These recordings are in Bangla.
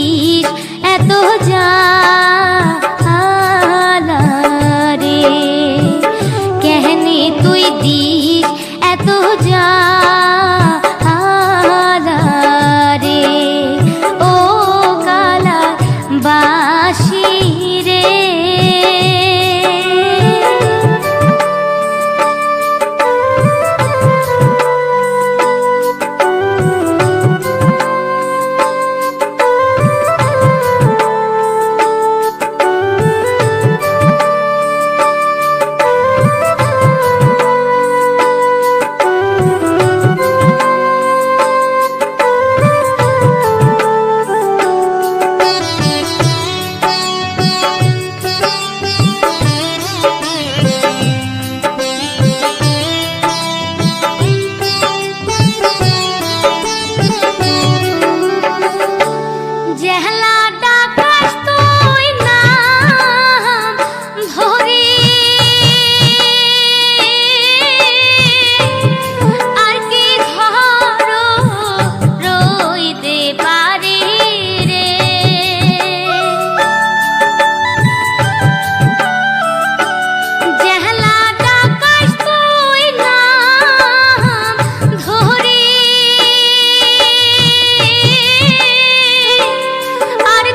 দিস এত জ্বালা রে, কেনে তুই দিস এত জ্বালা রে, ও কালা বাসি রে। আর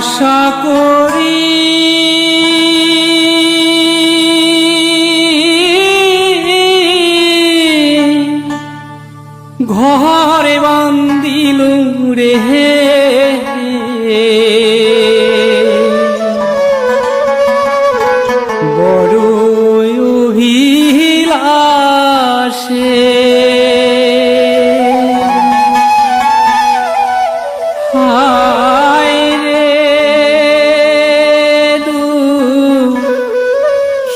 আশা করি ঘরে বান্দিল রে বড় অভিলাষে হায় রে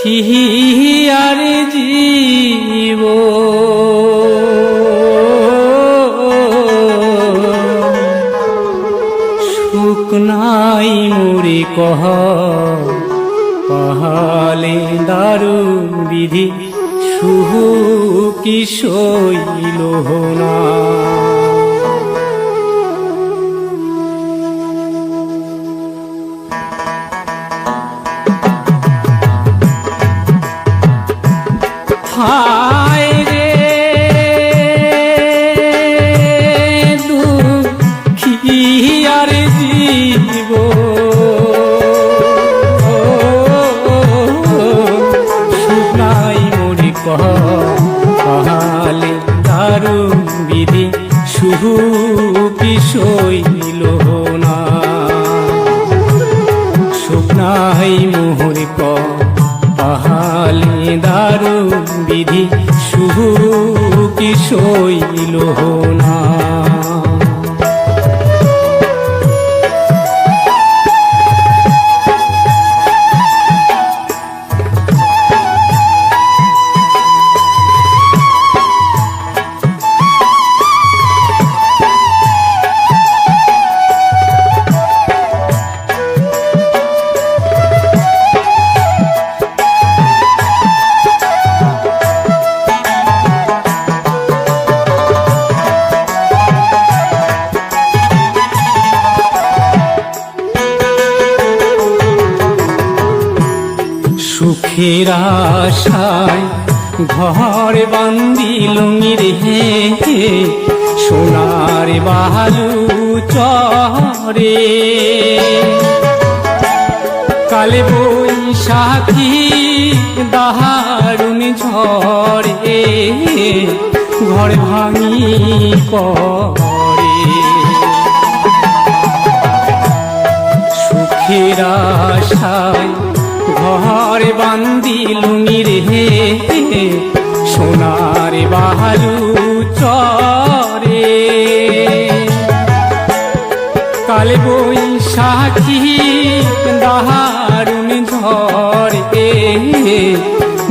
দুঃখিয়ার জীব সুখ নাই মোরে কহ পাহালে দারুণ বিধি সুখী শৈল না হায় রে দুঃখিয়ার জীব সুখ নাই মোরে কহ পাহালে দারুণ বিধি সুখী শৈল না সুখ নাই মোরে কহ পাহালে দারুণ বিধি সুখী শৈল না সুখের আশায় ঘর বান্দিল রে সোনার বালু চরে কালে বৈশাখী দারুণ ঝড়ে ঘর ভাঙি পড়ে সুখের আশায় ঘর বান্দিল রে সোনার বালু চরে কাল বৈশাখী দারুণ ঝড়ে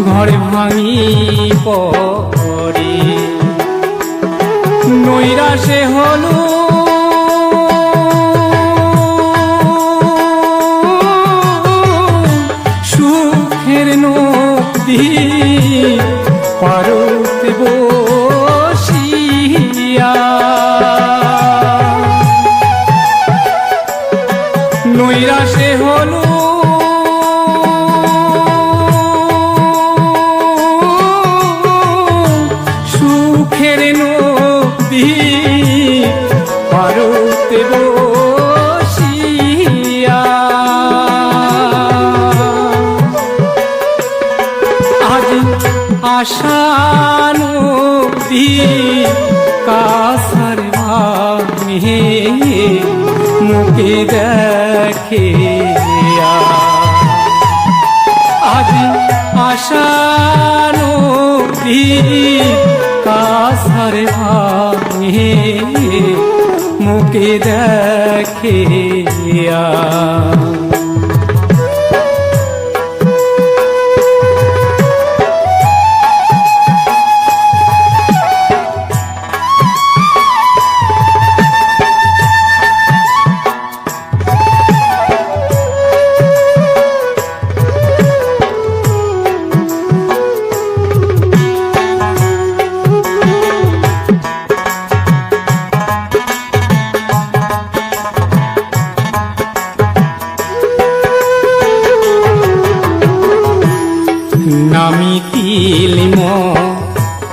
ঘর ভাঙি পড়ে নৈরাশে হলো পারতে বসিয়া নৈরাশে হলো সুখের নদী পারতে বসিয়া আজ আশা নদী কাছার ভাঙে মুখে দেখে আজ আশা নদী কাছার ভাঙে মুখে দেখে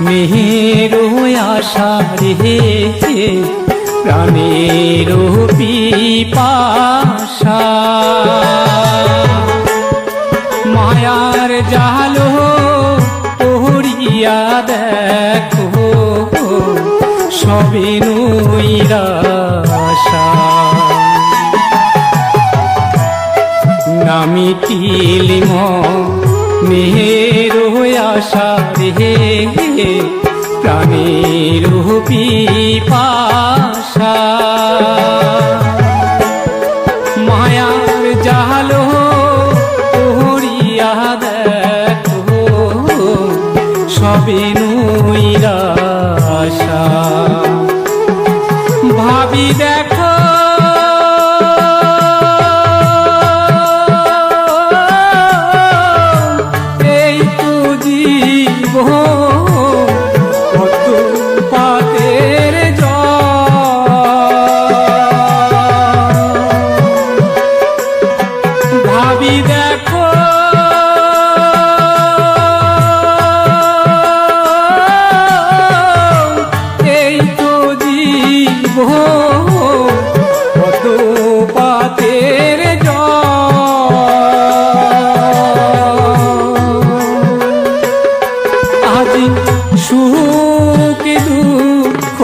মেহের আশা রে প্রাণের পিপাসা মায়ার জালো পড়িয়া দেখো সবে নৈরাশা নামিটিল মনের আশা রে প্রাণের পিপাসা মায়ার জালো পড়িয়া দেখো সবে নৈরাশা ভাবি দেখো এই তো জীবন কত পাতের জল ভাবি দেখো এই তো জীবন কত পাতের আজি সুখ দুঃখ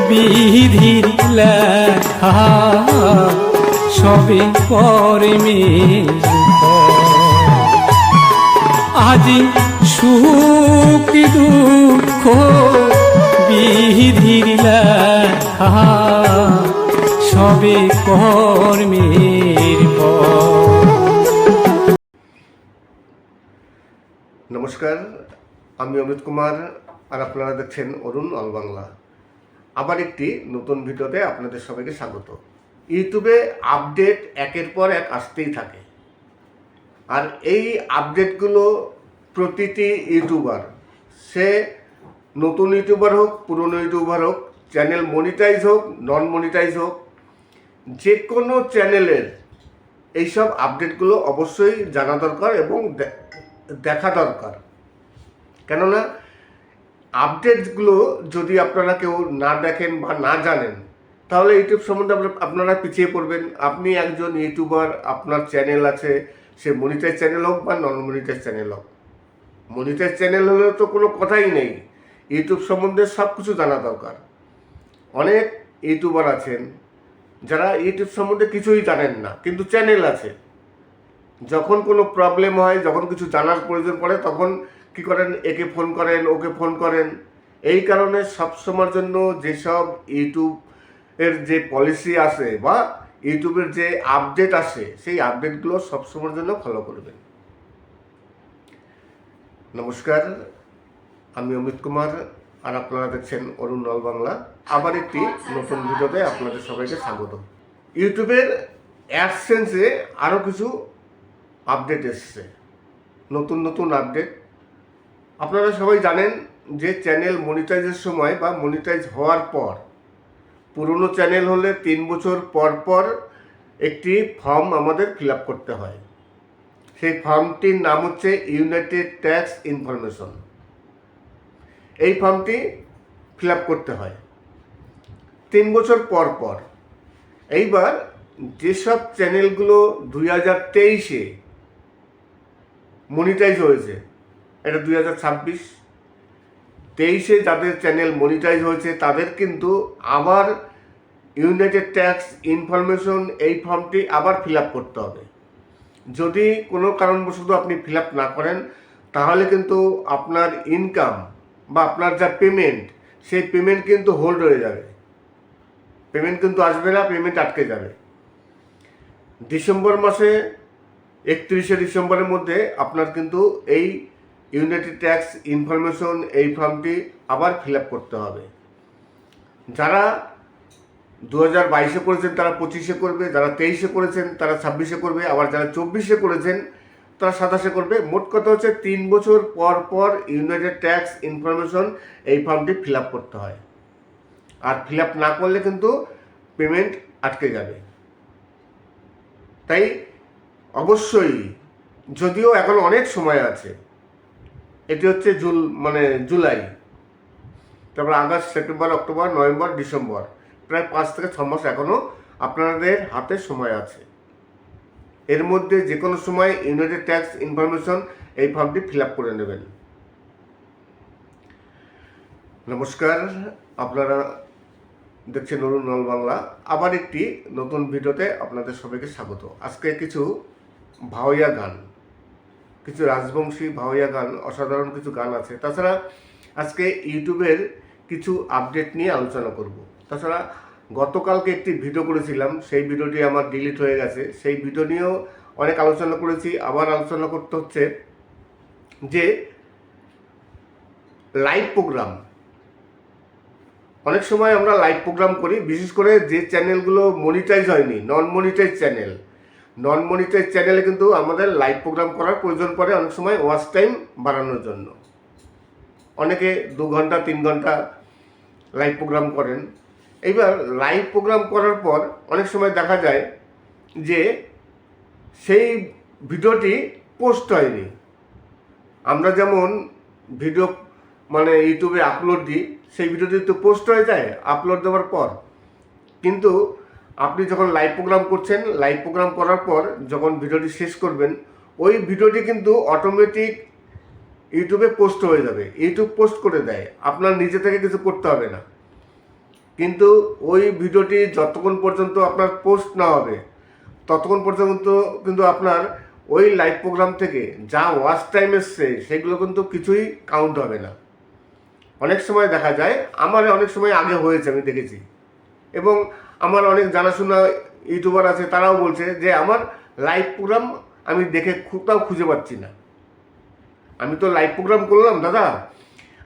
বিধির লেখা সবে কর্মের আজি সুখ দুঃখ বিধির লেখা সবে কর্মের নমস্কার, আমি অমিত কুমার আর আপনারা দেখছেন অরুণ অল বাংলা। আবার একটি নতুন ভিডিওতে আপনাদের সবাইকে স্বাগত। ইউটিউবে আপডেট একের পর এক আসতেই থাকে, আর এই আপডেটগুলো প্রতিটি ইউটিউবার, সে নতুন ইউটিউবার হোক, পুরনো ইউটিউবার হোক, চ্যানেল মনিটাইজ হোক, নন মনিটাইজ হোক, যে কোনো চ্যানেলের এইসব আপডেটগুলো অবশ্যই জানা দরকার এবং দেখা দরকার। কেননা আপডেটগুলো যদি আপনারা কেউ না দেখেন বা না জানেন, তাহলে ইউটিউব সম্বন্ধে আপনারা পিছিয়ে পড়বেন। আপনি একজন ইউটিউবার, আপনার চ্যানেল আছে, সে মনিটাইজ চ্যানেল হোক বা নন মনিটাইজ চ্যানেল হোক। মনিটাইজ চ্যানেল হলে তো কোনো কথাই নেই, ইউটিউব সম্বন্ধে সব কিছু জানা দরকার। অনেক ইউটিউবার আছেন যারা ইউটিউব সম্বন্ধে কিছুই জানেন না, কিন্তু চ্যানেল আছে। যখন কোনো প্রবলেম হয়, যখন কিছু জানার প্রয়োজন পড়ে, তখন কি করেন, একে ফোন করেন, ওকে ফোন করেন। এই কারণে সবসময়ের জন্য যেসব ইউটিউবের যে পলিসি আসে বা ইউটিউবের যে আপডেট আসে, সেই আপডেটগুলো সবসময়ের জন্য ফলো করবেন। নমস্কার, আমি অমিত কুমার আর আপনারা দেখছেন অরুণ অল বাংলা। আবার একটি নতুন ভিডিওতে আপনাদের সবাইকে স্বাগত। ইউটিউবের অ্যাডসেন্সে আরও কিছু আপডেট এসছে, নতুন নতুন আপডেট। আপনারা সবাই জানেন যে চ্যানেল মনিটাইজের সময় বা মনিটাইজ হওয়ার পর, পুরনো চ্যানেল হলে 3 বছর পর পর একটি ফর্ম আমাদের ফিল আপ করতে হয়। সেই ফর্মটির নাম হচ্ছে ইউনাইটেড ট্যাক্স ইনফরমেশন। এই ফর্মটি ফিল আপ করতে হয় 3 বছর পর পর। এইবার যেসব চ্যানেলগুলো 2023-এ মনিটাইজ হয়েছে, এটা 2026-23-এ যাদের চ্যানেল মনিটাইজ হয়েছে, তাদের কিন্তু আবার ইউনাইটেড ট্যাক্স ইনফরমেশন এই ফর্মটি আবার ফিল আপ করতে হবে। যদি কোনো কারণবশত আপনি ফিল আপ না করেন, তাহলে কিন্তু আপনার ইনকাম বা আপনার যা পেমেন্ট, সেই পেমেন্ট কিন্তু হোল্ড হয়ে যাবে, পেমেন্ট কিন্তু আসবে না, পেমেন্ট আটকে যাবে। ডিসেম্বর মাসে 31শে ডিসেম্বরের মধ্যে আপনার কিন্তু এই ইউনাইটেড ট্যাক্স ইনফরমেশন এই ফর্মটি আবার ফিল আপ করতে হবে। যারা 2022-এ করেছেন তারা 25-এ করবে, যারা 23-এ করেছেন তারা 26-এ করবে, আবার যারা 24-এ করেছেন তারা 27-এ করবে। মোট কথা হচ্ছে 3 বছর পর পর ইউনাইটেড ট্যাক্স ইনফরমেশন এই ফর্মটি ফিল আপ করতে হয়, আর ফিল আপ না করলে কিন্তু পেমেন্ট আটকে যাবে। তাই অবশ্যই, যদিও এখন অনেক সময় আছে, এটি হচ্ছে জুলাই, তারপর August, September, October, November, December, প্রায় 5 থেকে 6 মাস এখনও আপনাদের হাতে সময় আছে। এর মধ্যে যে কোনো সময় ইউনাইটেড ট্যাক্স ইনফরমেশন এই ফর্মটি ফিল আপ করে নেবেন। নমস্কার, আপনারা দেখছেন অরুণ অল বাংলা। আবার একটি নতুন ভিডিওতে আপনাদের সবাইকে স্বাগত। আজকে কিছু ভাওয়াইয়া গান, কিছু রাজবংশী ভাওয়াইয়া গান, অসাধারণ কিছু গান আছে। তাছাড়া আজকে ইউটিউবের কিছু আপডেট নিয়ে আলোচনা করব। তাছাড়া গতকালকে একটি ভিডিও করেছিলাম, সেই ভিডিওটি আমার ডিলিট হয়ে গেছে। সেই ভিডিও নিয়েও অনেক আলোচনা করেছি। আবার আলোচনা করতে হচ্ছে যে লাইভ প্রোগ্রাম, অনেক সময় আমরা লাইভ প্রোগ্রাম করি, বিশেষ করে যে চ্যানেলগুলো মনিটাইজ হয়নি, নন মনিটাইজ চ্যানেলে কিন্তু আমাদের লাইভ প্রোগ্রাম করার প্রয়োজন পড়ে অনেক সময় ওয়াচ টাইম বাড়ানোর জন্য। অনেকে 2 ঘন্টা 3 ঘন্টা লাইভ প্রোগ্রাম করেন। এইবার লাইভ প্রোগ্রাম করার পর অনেক সময় দেখা যায় যে সেই ভিডিওটি পোস্ট হয়নি। আমরা যেমন ভিডিও ইউটিউবে আপলোড দিই, সেই ভিডিওটি তো পোস্ট হয়ে যায় আপলোড দেওয়ার পর। কিন্তু আপনি যখন লাইভ প্রোগ্রাম করছেন, লাইভ প্রোগ্রাম করার পর যখন ভিডিওটি শেষ করবেন, ওই ভিডিওটি কিন্তু অটোমেটিক ইউটিউবে পোস্ট হয়ে যাবে। ইউটিউব পোস্ট করে দেয়, আপনার নিজে থেকে কিছু করতে হবে না। কিন্তু ওই ভিডিওটি যতক্ষণ পর্যন্ত আপনার পোস্ট না হবে, ততক্ষণ পর্যন্ত কিন্তু আপনার ওই লাইভ প্রোগ্রাম থেকে যা ওয়াচ টাইম এসছে সেগুলো কিন্তু কিছুই কাউন্ট হবে না। অনেক সময় দেখা যায়, আমার অনেক সময় আগে হয়েছে, আমি দেখেছি। এবং আমার অনেক জানাশোনা ইউটিউবার আছে, তারাও বলছে যে আমার লাইভ প্রোগ্রাম আমি দেখে কোথাও খুঁজে পাচ্ছি না। আমি তো লাইভ প্রোগ্রাম করলাম দাদা,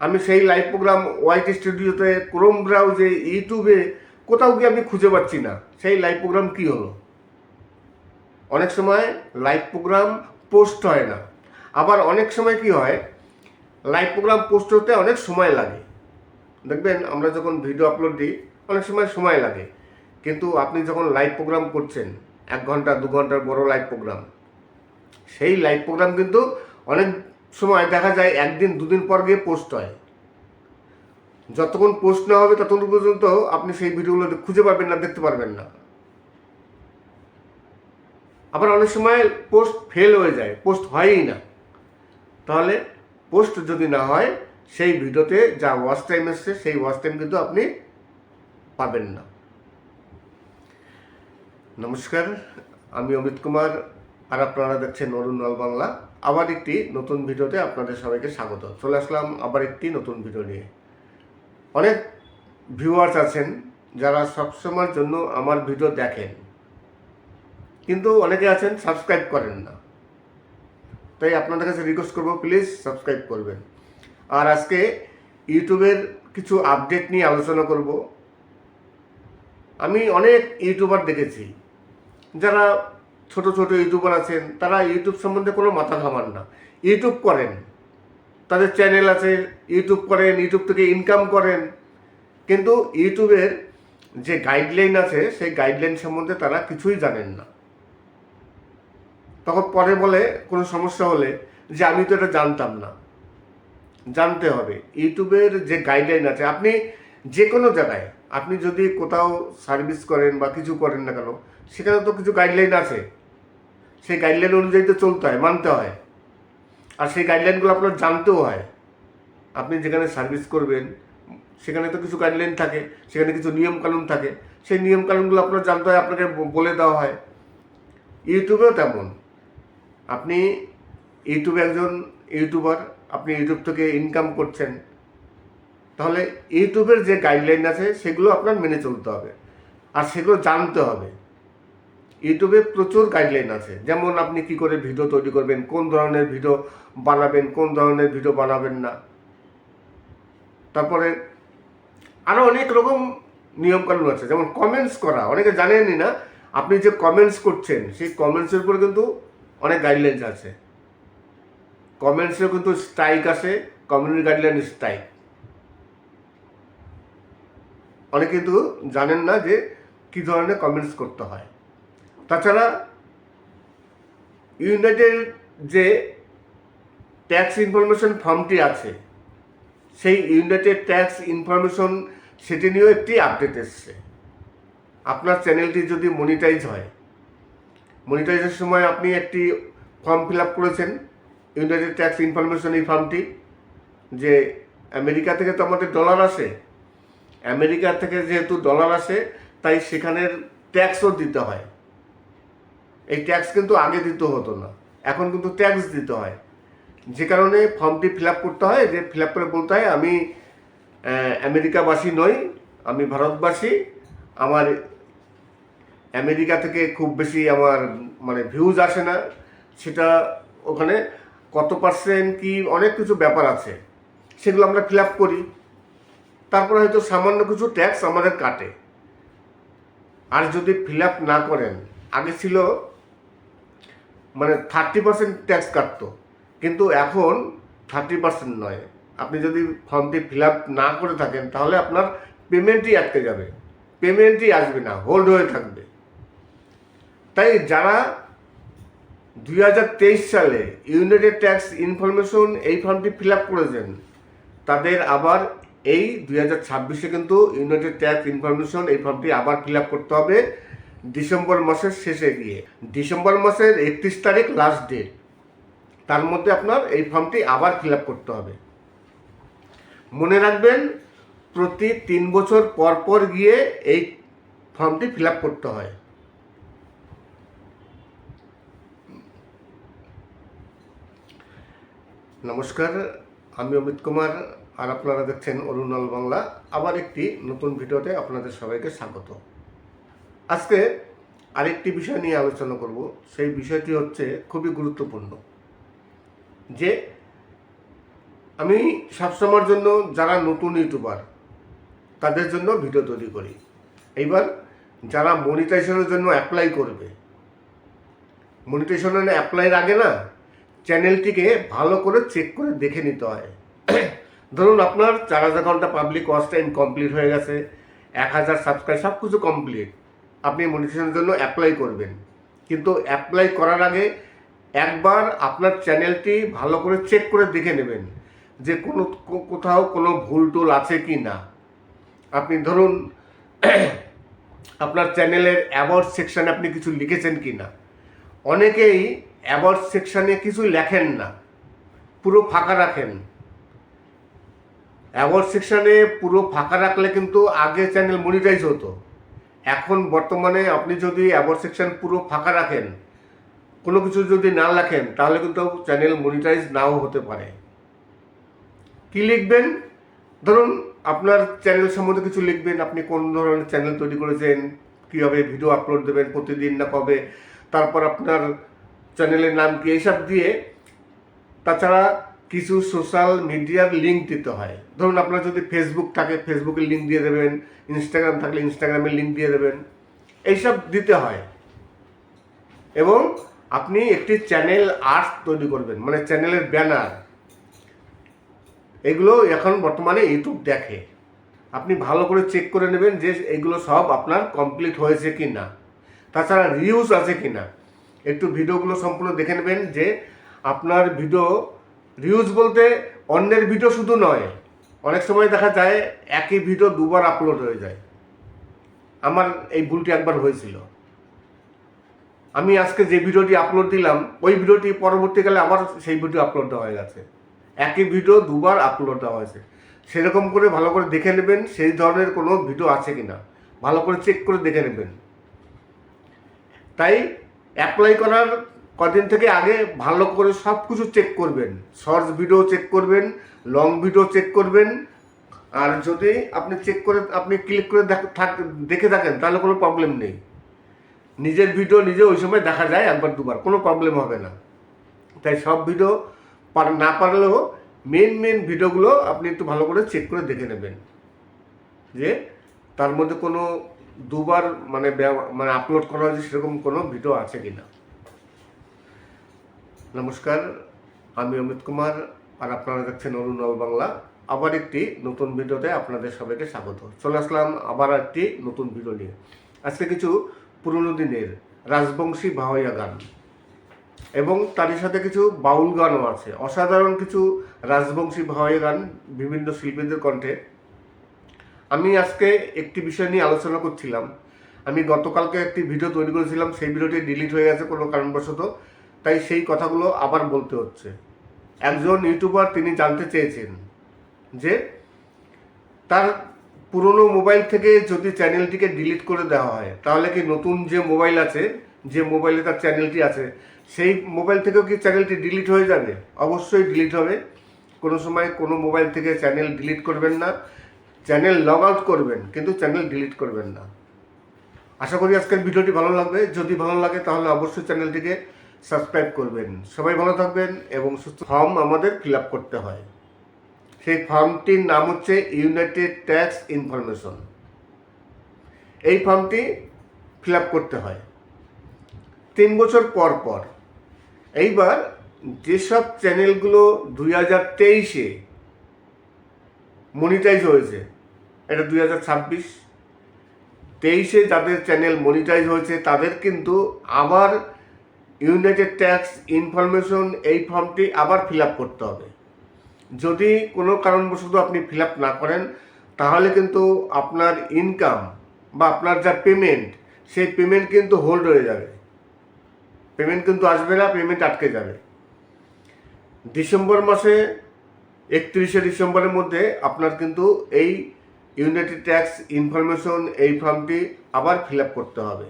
আমি সেই লাইভ প্রোগ্রাম ওয়াইটি স্টুডিওতে, ক্রোম ব্রাউজে, ইউটিউবে কোথাও গিয়ে আমি খুঁজে পাচ্ছি না সেই লাইভ প্রোগ্রাম কী হলো। অনেক সময় লাইভ প্রোগ্রাম পোস্ট হয় না। আবার অনেক সময় কি হয়, লাইভ প্রোগ্রাম পোস্ট হতে অনেক সময় লাগে। দেখবেন আমরা যখন ভিডিও আপলোড দিই অনেক সময় লাগে, কিন্তু আপনি যখন লাইভ প্রোগ্রাম করছেন 1 ঘন্টা 2 ঘন্টার বড় লাইভ প্রোগ্রাম, সেই লাইভ প্রোগ্রাম কিন্তু অনেক সময় দেখা যায় 1 দিন 2 দিন পর গিয়ে পোস্ট হয়। যতক্ষণ পোস্ট না হবে ততক্ষণ পর্যন্ত আপনি সেই ভিডিওগুলো খুঁজে পাবেন না, দেখতে পারবেন না। আবার অনেক সময় পোস্ট ফেল হয়ে যায়, পোস্ট হয়ই না। তাহলে পোস্ট যদি না হয়, সেই ভিডিওতে যা ওয়াচ টাইম এসছে সেই ওয়াচ টাইম কিন্তু আপনি পাবেন না। নমস্কার, আমি অমিত কুমার, আর আপনারা দেখছেন অরুণ অল বাংলা। আবার একটি নতুন ভিডিওতে আপনাদের সবাইকে স্বাগত। চলে আসলাম আবার একটি নতুন ভিডিও নিয়ে। অনেক ভিউয়ার্স আছেন যারা সবসময়ের জন্য আমার ভিডিও দেখেন, কিন্তু অনেকে আছেন সাবস্ক্রাইব করেন না। তাই আপনাদের কাছে রিকোয়েস্ট করবো, প্লিজ সাবস্ক্রাইব করবেন। আর আজকে ইউটিউবের কিছু আপডেট নিয়ে আলোচনা করব। আমি অনেক ইউটিউবার দেখেছি যারা ছোট ইউটিউবার আছেন, তারা ইউটিউব সম্বন্ধে কোনো মাথা ঘামান না। ইউটিউব করেন, তাদের চ্যানেল আছে, ইউটিউব করেন, ইউটিউব থেকে ইনকাম করেন, কিন্তু ইউটিউবের যে গাইডলাইন আছে সেই গাইডলাইন সম্বন্ধে তারা কিছুই জানেন না। তখন পরে বলে কোনো সমস্যা হলে যে আমি তো এটা জানতাম না। জানতে হবে ইউটিউবের যে গাইডলাইন আছে। আপনি যে কোনো জায়গায়, আপনি যদি কোথাও সার্ভিস করেন বা কিছু করেন না কেন, সেখানে তো কিছু গাইডলাইন আছে। সেই গাইডলাইন অনুযায়ী তো চলতে হয়, মানতে হয়। আর সেই গাইডলাইনগুলো আপনার জানতেও হয়। আপনি যেখানে সার্ভিস করবেন সেখানে তো কিছু গাইডলাইন থাকে, সেখানে কিছু নিয়মকানুন থাকে। সেই নিয়মকানুনগুলো আপনার জানতে হয়, আপনাকে বলে দেওয়া হয়। ইউটিউবেও তেমন। আপনি ইউটিউবে একজন ইউটিউবার, আপনি ইউটিউব থেকে ইনকাম করছেন, তাহলে ইউটিউবের যে গাইডলাইন আছে সেগুলো আপনার মেনে চলতে হবে, আর সেগুলো জানতে হবে। ইউটিউবে প্রচুর গাইডলাইন আছে, যেমন আপনি কি করে ভিডিও তৈরি করবেন, কোন ধরনের ভিডিও বানাবেন, কোন ধরনের ভিডিও বানাবেন না। তারপরে আরও অনেক রকম নিয়মকানুন আছে, যেমন কমেন্টস করা। অনেকে জানেনই না, আপনি যে কমেন্টস করছেন সেই কমেন্টসের উপরে কিন্তু অনেক গাইডলাইন্স আছে। কমেন্টসেও কিন্তু স্ট্রাইক আছে, কমিউনিটি গাইডলাইন স্ট্রাইক। অনেকে কিন্তু জানেন না যে কী ধরনের কমেন্টস করতে হয়। তাছাড়া ইউনাইটেড যে ট্যাক্স ইনফরমেশন ফর্মটি আছে, সেই ইউনাইটেড ট্যাক্স ইনফরমেশন সেটি নিয়েও একটি আপডেট এসছে। আপনার চ্যানেলটি যদি মনিটাইজ হয়, মনিটাইজের সময় আপনি একটি ফর্ম ফিল আপ করেছেন, ইউনাইটেড ট্যাক্স ইনফরমেশন, এই ফর্মটি, যে আমেরিকা থেকে তো আমাদের ডলার আসে, আমেরিকা থেকে যেহেতু ডলার আসে তাই সেখানের ট্যাক্সও দিতে হয়। এই ট্যাক্স কিন্তু আগে দিতে হতো না, এখন কিন্তু ট্যাক্স দিতে হয়, যে কারণে ফর্মটি ফিল আপ করতে হয়, যে ফিল আপ করে বলতে হয় আমি আমেরিকাবাসী নই, আমি ভারতবাসী, আমার আমেরিকা থেকে খুব বেশি আমার মানে ভিউজ আসে না, সেটা ওখানে কত পার্সেন্ট কি অনেক কিছু ব্যাপার আছে, সেগুলো আমরা ফিল আপ করি, তারপরে হয়তো সামান্য কিছু ট্যাক্স আমাদের কাটে। আর যদি ফিল আপ না করেন, আগে ছিল মানে 30% ট্যাক্স কাটতো, কিন্তু এখন 30% নয়, আপনি যদি ফর্মটি ফিল আপ না করে থাকেন তাহলে আপনার পেমেন্টই আটকে যাবে, পেমেন্টই আসবে না, হোল্ড হয়ে থাকবে। তাই যারা 2023 সালে ইউনাইটেড ট্যাক্স ইনফরমেশন এই ফর্মটি ফিল আপ করেছেন, তাদের আবার এই 2026-এ কিন্তু ইউনাইটেড ট্যাক্স ইনফরমেশন এই ফর্মটি আবার ফিল আপ করতে হবে ডিসেম্বর মাসের শেষে গিয়ে। ডিসেম্বর মাসের 31 তারিখ লাস্ট ডেট, তার মধ্যে আপনার এই ফর্মটি আবার ফিল আপ করতে হবে। মনে রাখবেন, প্রতি 3 বছর পর পর গিয়ে এই ফর্মটি ফিল আপ করতে হয়। নমস্কার, আমি অমিত কুমার, আর আপনারা দেখছেন অরুণ আল বাংলা। আবার একটি নতুন ভিডিওতে আপনাদের সবাইকে স্বাগত। আজকে আরেকটি বিষয় নিয়ে আলোচনা করব। সেই বিষয়টি হচ্ছে খুবই গুরুত্বপূর্ণ, যে আমি সবসময়ের জন্য যারা নতুন ইউটিউবার তাদের জন্য ভিডিও তৈরি করি। এইবার যারা মনিটাইজেশনের জন্য অ্যাপ্লাই করবে, মনিটাইজেশনের অ্যাপ্লাইয়ের আগে না চ্যানেলটিকে ভালো করে চেক করে দেখে নিতে হয়। ধরুন আপনার 4000 ঘন্টা পাবলিক ওয়াচ টাইম কমপ্লিট হয়ে গেছে, 1000 সাবস্ক্রাইব, সব কিছু কমপ্লিট, আপনি মনিটাইজেশনের জন্য অ্যাপ্লাই করবেন। কিন্তু অ্যাপ্লাই করার আগে একবার আপনার চ্যানেলটি ভালো করে চেক করে দেখে নেবেন যে কোথাও কোনো ভুল টুল আছে কি না। আপনি ধরুন আপনার চ্যানেলের অ্যাবাউট সেকশানে আপনি কিছু লিখেছেন কি না। অনেকেই অ্যাবাউট সেকশানে কিছু লেখেন না, পুরো ফাঁকা রাখেন। অ্যাবাউট সেকশানে পুরো ফাঁকা রাখলে কিন্তু আগে চ্যানেল মনিটাইজ হতো। এখন বর্তমানে আপনি যদি অ্যাবাউট সেকশন পুরো ফাঁকা রাখেন, কোনো কিছু যদি না লেখেন, তাহলে কিন্তু চ্যানেল মনিটাইজ নাও হতে পারে। কি লিখবেন? ধরুন আপনার চ্যানেল সম্বন্ধে কিছু লিখবেন, আপনি কোন ধরনের চ্যানেল তৈরি করেছেন, কীভাবে ভিডিও আপলোড দেবেন, প্রতিদিন না কবে, তারপর আপনার চ্যানেলের নাম কি, এইসব দিয়ে। তাছাড়া কিছু সোশ্যাল মিডিয়ার লিঙ্ক দিতে হয়। ধরুন আপনার যদি ফেসবুক থাকে, ফেসবুকের লিঙ্ক দিয়ে দেবেন, ইনস্টাগ্রাম থাকলে ইনস্টাগ্রামের লিঙ্ক দিয়ে দেবেন, এইসব দিতে হয়। এবং আপনি একটি চ্যানেল আর্ট তৈরি করবেন, মানে চ্যানেলের ব্যানার। এগুলো এখন বর্তমানে ইউটিউব দেখে, আপনি ভালো করে চেক করে নেবেন যে এগুলো সব আপনার কমপ্লিট হয়েছে কি না। তাছাড়া রিউজ আছে কি না, একটু ভিডিওগুলো সম্পূর্ণ দেখে নেবেন যে আপনার ভিডিও রিউজ বলতে অন্যের ভিডিও শুধু নয়, অনেক সময় দেখা যায় একই ভিডিও দুবার আপলোড হয়ে যায়। আমার এই ভুলটি একবার হয়েছিল। আমি আজকে যে ভিডিওটি আপলোড দিলাম, ওই ভিডিওটি পরবর্তীকালে আবার সেই ভিডিও আপলোড দেওয়া হয়ে গেছে। একই ভিডিও দুবার আপলোড দেওয়া হয়েছে। সেরকম করে ভালো করে দেখে নেবেন সেই ধরনের কোনো ভিডিও আছে কি না, ভালো করে চেক করে দেখে নেবেন। তাই অ্যাপ্লাই করার কদিন থেকে আগে ভালো করে সব কিছু চেক করবেন। শর্টস ভিডিও চেক করবেন, লং ভিডিও চেক করবেন। আর যদি আপনি চেক করে আপনি ক্লিক করে দেখে থাকেন তাহলে কোনো প্রবলেম নেই। নিজের ভিডিও নিজে ওই সময় দেখা যায় একবার দুবার, কোনো প্রবলেম হবে না। তাই সব ভিডিও না পারলেও মেন ভিডিওগুলো আপনি একটু ভালো করে চেক করে দেখে নেবেন যে তার মধ্যে কোনো দুবার মানে আপলোড করা হয়েছে সেরকম কোনো ভিডিও আছে কি না। নমস্কার, আমি অমিত কুমার, আর আপনারা দেখছেন অরুণ আল বাংলা। আবার একটি নতুন ভিডিওতে আপনাদের সবাইকে স্বাগত। চলে আসলাম আবার একটি নতুন ভিডিও নিয়ে। আজকে কিছু পুরনো দিনের রাজবংশী ভাওয়াইয়া গান এবং তারই সাথে কিছু বাউল গানও আছে। অসাধারণ কিছু রাজবংশী ভাওয়াইয়া গান বিভিন্ন শিল্পীদের কণ্ঠে। আমি আজকে একটি বিষয় নিয়ে আলোচনা করছিলাম। আমি গতকালকে একটি ভিডিও তৈরি করেছিলাম, সেই ভিডিওটি ডিলিট হয়ে গেছে কোনো কারণবশত, তাই সেই কথাগুলো আবার বলতে হচ্ছে। একজন ইউটিউবার তিনি জানতে চেয়েছেন যে তার পুরনো মোবাইল থেকে যদি চ্যানেলটিকে ডিলিট করে দেওয়া হয় তাহলে কি নতুন যে মোবাইল আছে, যে মোবাইলে তার চ্যানেলটি আছে, সেই মোবাইল থেকেও কি চ্যানেলটি ডিলিট হয়ে যাবে? অবশ্যই ডিলিট হবে। কোনো সময় কোনো মোবাইল থেকে চ্যানেল ডিলিট করবেন না, চ্যানেল লগ আউট করবেন কিন্তু চ্যানেল ডিলিট করবেন না। আশা করি আজকের ভিডিওটি ভালো লাগবে। যদি ভালো লাগে তাহলে অবশ্যই চ্যানেলটিকে সাবস্ক্রাইব করবেন। সবাই ভালো থাকবেন এবং সুস্থ। ফর্ম আমাদের ফিল আপ করতে হয়, সেই ফর্মটির নাম হচ্ছে ইউনাইটেড ট্যাক্স ইনফরমেশন। এই ফর্মটি ফিল আপ করতে হয় 3 বছর পর পর। এইবার যেসব চ্যানেলগুলো 2023-এ মনিটাইজ হয়েছে, এটা 2026, 23-এ যাদের চ্যানেল মনিটাইজ হয়েছে তাদের কিন্তু আবার ইউনাইটেড ট্যাক্স ইনফরমেশন এই ফর্মটি আবার ফিল আপ করতে হবে। যদি কোনো কারণবশত আপনি ফিল আপ না করেন তাহলে কিন্তু আপনার ইনকাম বা আপনার যা পেমেন্ট, সেই পেমেন্ট কিন্তু হোল্ড হয়ে যাবে, পেমেন্ট কিন্তু আসবে না, পেমেন্ট আটকে যাবে। ডিসেম্বর মাসে 31শে ডিসেম্বরের মধ্যে আপনার কিন্তু এই ইউনাইটেড ট্যাক্স ইনফরমেশন এই ফর্মটি আবার ফিল আপ করতে হবে।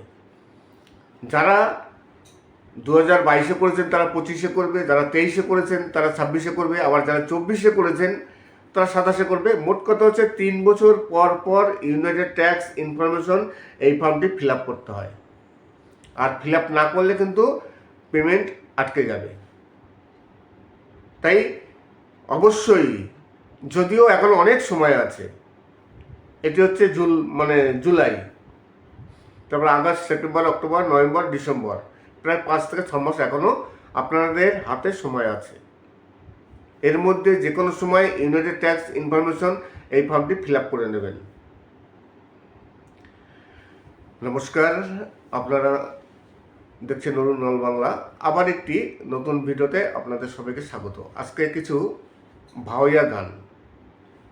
যারা 2022-এ করেছেন তারা 25-এ করবে, যারা 23-এ করেছেন তারা 26-এ করবে, আবার যারা 24-এ করেছেন তারা 27-এ করবে। মোট কথা হচ্ছে 3 বছর পর পর ইউনাইটেড ট্যাক্স ইনফরমেশন এই ফর্মটি ফিল আপ করতে হয়। আর ফিল আপ না করলে কিন্তু পেমেন্ট আটকে যাবে। তাই অবশ্যই, যদিও এখন অনেক সময় আছে, এটি হচ্ছে জুলাই, তারপর August, September, October, November, December, প্রায় 5 থেকে 6 মাস এখনও আপনাদের হাতে সময় আছে। এর মধ্যে যে কোনো সময় ইউনাইটেড ট্যাক্স ইনফরমেশন এই ফর্মটি ফিল আপ করে নেবেন। নমস্কার, আপনারা দেখছেন অরুণ অল বাংলা। আবার একটি নতুন ভিডিওতে আপনাদের সবাইকে স্বাগত। আজকে কিছু ভাওয়াইয়া গান,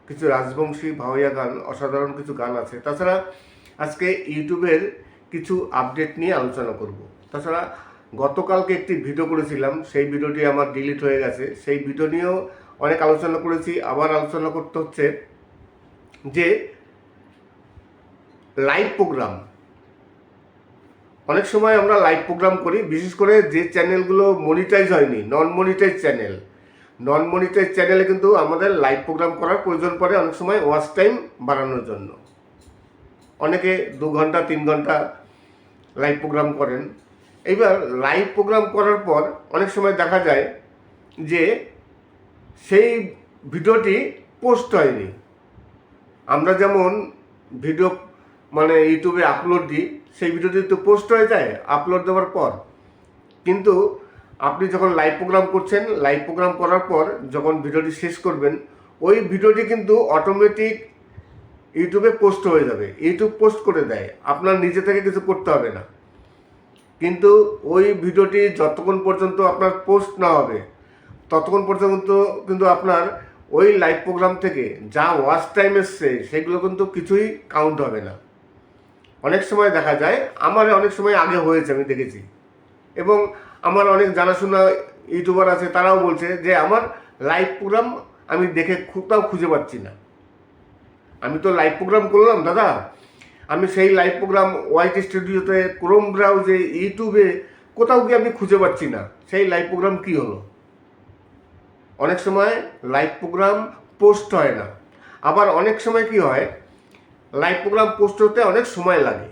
কিছু রাজবংশী ভাওয়াইয়া গান, অসাধারণ কিছু গান আছে। তাছাড়া আজকে ইউটিউবের কিছু আপডেট নিয়ে আলোচনা করব। তাছাড়া গতকালকে একটি ভিডিও করেছিলাম, সেই ভিডিওটি আমার ডিলিট হয়ে গেছে। সেই ভিডিও নিয়েও অনেক আলোচনা করেছি। আবার আলোচনা করতে হচ্ছে যে লাইভ প্রোগ্রাম, অনেক সময় আমরা লাইভ প্রোগ্রাম করি, বিশেষ করে যে চ্যানেলগুলো মনিটাইজ হয়নি, নন মনিটাইজ চ্যানেলে কিন্তু আমাদের লাইভ প্রোগ্রাম করার প্রয়োজন পড়ে অনেক সময় ওয়াচ টাইম বাড়ানোর জন্য। অনেকে 2 ঘন্টা 3 ঘন্টা লাইভ প্রোগ্রাম করেন। এইবার লাইভ প্রোগ্রাম করার পর অনেক সময় দেখা যায় যে সেই ভিডিওটি পোস্ট হয়নি। আমরা যেমন ভিডিও ইউটিউবে আপলোড দিই, সেই ভিডিওটি তো পোস্ট হয়ে যায় আপলোড দেওয়ার পর, কিন্তু আপনি যখন লাইভ প্রোগ্রাম করছেন, লাইভ প্রোগ্রাম করার পর যখন ভিডিওটি শেষ করবেন, ওই ভিডিওটি কিন্তু অটোমেটিক ইউটিউবে পোস্ট হয়ে যাবে। ইউটিউব পোস্ট করে দেয়, আপনার নিজে থেকে কিছু করতে হবে না। কিন্তু ওই ভিডিওটি যতক্ষণ পর্যন্ত আপনার পোস্ট না হবে ততক্ষণ পর্যন্ত কিন্তু আপনার ওই লাইভ প্রোগ্রাম থেকে যা ওয়াচ টাইম এসছে সেগুলো কিন্তু কিছুই কাউন্ট হবে না। অনেক সময় দেখা যায়, আমার অনেক সময় আগে হয়েছে, আমি দেখেছি, এবং আমার অনেক জানাশোনা ইউটিউবার আছে, তারাও বলছে যে আমার লাইভ প্রোগ্রাম আমি দেখে কোথাও খুঁজে পাচ্ছি না। আমি তো লাইভ প্রোগ্রাম করলাম দাদা, আমি সেই লাইভ প্রোগ্রাম ওয়াইটি স্টুডিওতে, ক্রোম ব্রাউজে, ইউটিউবে কোথাও গিয়ে আমি খুঁজে পাচ্ছি না সেই লাইভ প্রোগ্রাম কী হলো। অনেক সময় লাইভ প্রোগ্রাম পোস্ট হয় না। আবার অনেক সময় কি হয়, লাইভ প্রোগ্রাম পোস্ট হতে অনেক সময় লাগে।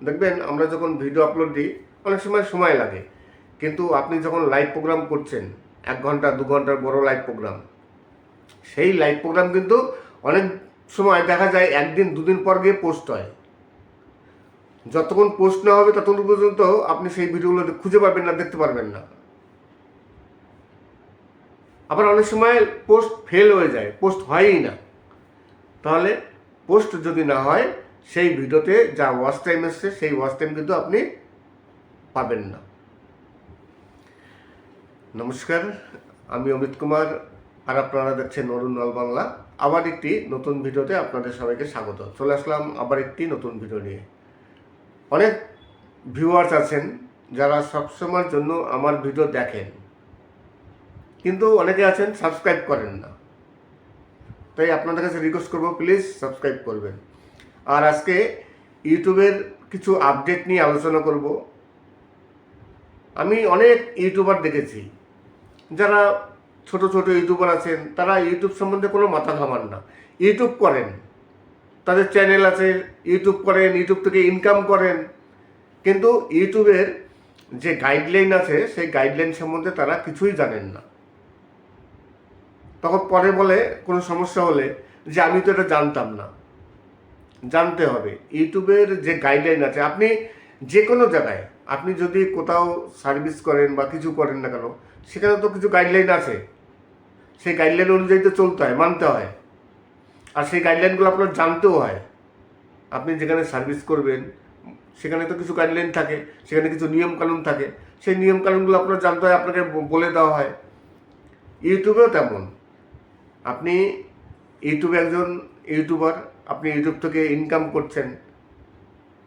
দেখবেন আমরা যখন ভিডিও আপলোড দিই অনেক সময় লাগে, কিন্তু আপনি যখন লাইভ প্রোগ্রাম করছেন 1 ঘন্টা 2 ঘন্টার বড় লাইভ প্রোগ্রাম, সেই লাইভ প্রোগ্রাম কিন্তু অনেক সময় দেখা যায় 1 দিন 2 দিন পর গিয়ে পোস্ট হয়। যতক্ষণ পোস্ট না হবে ততক্ষণ পর্যন্ত আপনি সেই ভিডিওগুলো খুঁজে পাবেন না, দেখতে পারবেন না। আবার অনেক সময় পোস্ট ফেল হয়ে যায়, পোস্ট হয়ই না। তাহলে পোস্ট যদি না হয় সেই ভিডিওতে যা ওয়াচ টাইম এসছে সেই ওয়াচ টাইম কিন্তু আপনি পাবেন না। নমস্কার, আমি অমিত কুমার, আর আপনারা দেখছেন অরুণ অল বাংলা। আবার একটি নতুন ভিডিওতে আপনাদের সবাইকে স্বাগত। চলে আসলাম আবার একটি নতুন ভিডিও নিয়ে। অনেক ভিউয়ার্স আছেন যারা সবসময়ের জন্য আমার ভিডিও দেখেন, কিন্তু অনেকে আছেন সাবস্ক্রাইব করেন না। তাই আপনাদের কাছে রিকোয়েস্ট করবো, প্লিজ সাবস্ক্রাইব করবেন। আর আজকে ইউটিউবের কিছু আপডেট নিয়ে আলোচনা করব। আমি অনেক ইউটিউবার দেখেছি যারা ছোট ছোট ইউটিউবার আছেন, তারা ইউটিউব সম্বন্ধে কোনো মাথা ঘামান না। ইউটিউব করেন, তাদের চ্যানেল আছে, ইউটিউব করেন, ইউটিউব থেকে ইনকাম করেন, কিন্তু ইউটিউবের যে গাইডলাইন আছে সেই গাইডলাইন সম্বন্ধে তারা কিছুই জানেন না। তখন পরে বলে কোনো সমস্যা হলে যে আমি তো এটা জানতাম না। জানতে হবে ইউটিউবের যে গাইডলাইন আছে। আপনি যে কোনো জায়গায় আপনি যদি কোথাও সার্ভিস করেন বা কিছু করেন না কেন, সেখানে তো কিছু গাইডলাইন আছে। সেই গাইডলাইন অনুযায়ী তো চলতে হয়, মানতে হয়, আর সেই গাইডলাইনগুলো আপনার জানতেও হয়। আপনি যেখানে সার্ভিস করবেন সেখানে তো কিছু গাইডলাইন থাকে, সেখানে কিছু নিয়মকানুন থাকে, সেই নিয়মকানুনগুলো আপনার জানতে হয়, আপনাকে বলে দেওয়া হয়। ইউটিউবেও তেমন। আপনি ইউটিউবে একজন ইউটিউবার, আপনি ইউটিউব থেকে ইনকাম করছেন,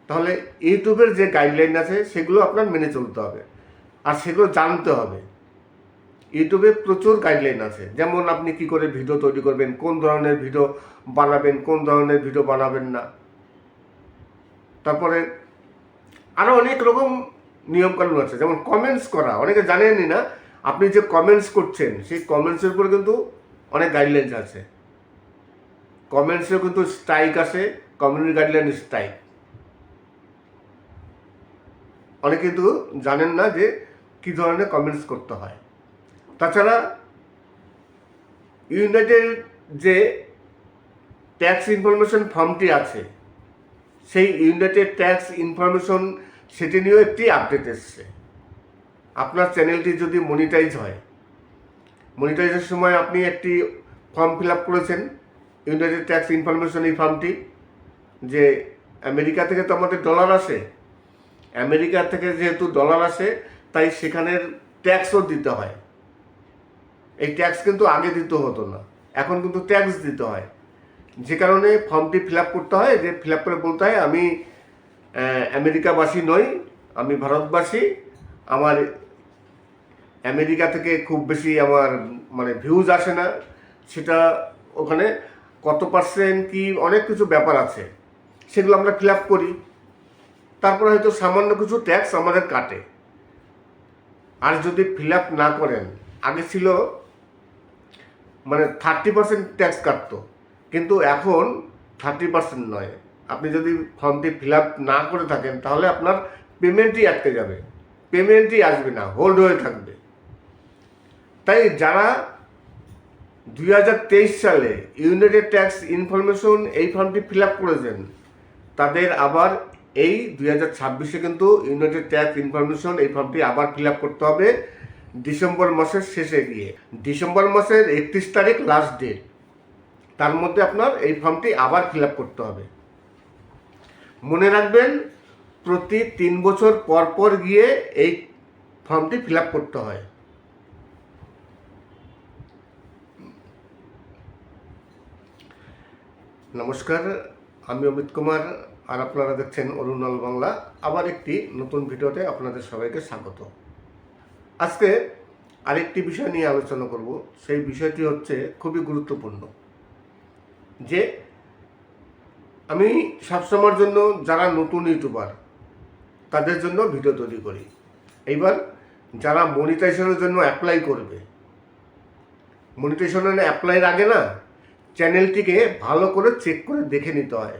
তাহলে ইউটিউবের যে গাইডলাইন আছে সেগুলো আপনার মেনে চলতে হবে, আর সেগুলো জানতে হবে। ইউটিউবে প্রচুর গাইডলাইন আছে, যেমন আপনি কি করে ভিডিও তৈরি করবেন, কোন ধরনের ভিডিও বানাবেন, কোন ধরনের ভিডিও বানাবেন না। তারপরে আরও অনেক রকম নিয়মকানুন আছে, যেমন কমেন্টস করা। অনেকে জানেনই না, আপনি যে কমেন্টস করছেন সেই কমেন্টসের উপরে কিন্তু অনেক গাইডলাইন্স আছে। কমেন্টসেও কিন্তু স্ট্রাইক আসে, কমিউনিটি গাইডলাইন স্ট্রাইক। অনেকে কিন্তু জানেন না যে কী ধরনের কমেন্টস করতে হয়। তাছাড়া ইউনাইটেড যে ট্যাক্স ইনফরমেশন ফর্মটি আছে, সেই ইউনাইটেড ট্যাক্স ইনফরমেশন সেটি নিয়েও একটি আপডেট এসছে। আপনার চ্যানেলটি যদি মনিটাইজ হয়, মনিটাইজের সময় আপনি একটি ফর্ম ফিল আপ করেছেন, ইউনাইটেড ট্যাক্স ইনফরমেশন এই ফর্মটি, যে আমেরিকা থেকে তো আমাদের ডলার আসে, আমেরিকা থেকে যেহেতু ডলার আসে তাই সেখানের ট্যাক্সও দিতে হয়। এই ট্যাক্স কিন্তু আগে দিতে হতো না, এখন কিন্তু ট্যাক্স দিতে হয়। যে কারণে ফর্মটি ফিল আপ করতে হয়, যে ফিল আপ করে বলতে হয় আমি আমেরিকাবাসী নই, আমি ভারতবাসী, আমার আমেরিকা থেকে খুব বেশি আমার ভিউজ আসে না, সেটা ওখানে কত পার্সেন্ট কি অনেক কিছু ব্যাপার আছে, সেগুলো আমরা ফিল আপ করি। তারপরে হয়তো সামান্য কিছু ট্যাক্স আমাদের কাটে। আর যদি ফিল আপ না করেন, আগে ছিল 30% ট্যাক্স কাটতো, কিন্তু এখন 30% নয়। আপনি যদি ফর্মটি ফিল আপ না করে থাকেন তাহলে আপনার পেমেন্টই আটকে যাবে, পেমেন্টই আসবে না, হোল্ড হয়ে থাকবে। তাই যারা 2023 সালে ইউনাইটেড ট্যাক্স ইনফরমেশন এই ফর্মটি ফিল আপ করেছেন, তাদের আবার এই 2026-এ কিন্তু ইউনাইটেড ট্যাক্স ইনফরমেশন এই ফর্মটি আবার ফিল আপ করতে হবে ডিসেম্বর মাসের শেষে গিয়ে। ডিসেম্বর মাসের 31 তারিখ লাস্ট ডেট, তার মধ্যে আপনার এই ফর্মটি আবার ফিল আপ করতে হবে। মনে রাখবেন, প্রতি 3 বছর পর পর গিয়ে এই ফর্মটি ফিল আপ করতে হয়। নমস্কার, আমি অমিত কুমার, আর আপনারা দেখছেন অরুণ আল বাংলা। আবার একটি নতুন ভিডিওতে আপনাদের সবাইকে স্বাগত। আজকে আরেকটি বিষয় নিয়ে আলোচনা করব। সেই বিষয়টি হচ্ছে খুবই গুরুত্বপূর্ণ, যে আমি সবসময়ের জন্য যারা নতুন ইউটিউবার তাদের জন্য ভিডিও তৈরি করি। এইবার যারা মনিটাইজেশনের জন্য অ্যাপ্লাই করবে, মনিটাইজেশনের অ্যাপ্লাইয়ের আগে না চ্যানেলটিকে ভালো করে চেক করে দেখে নিতে হয়।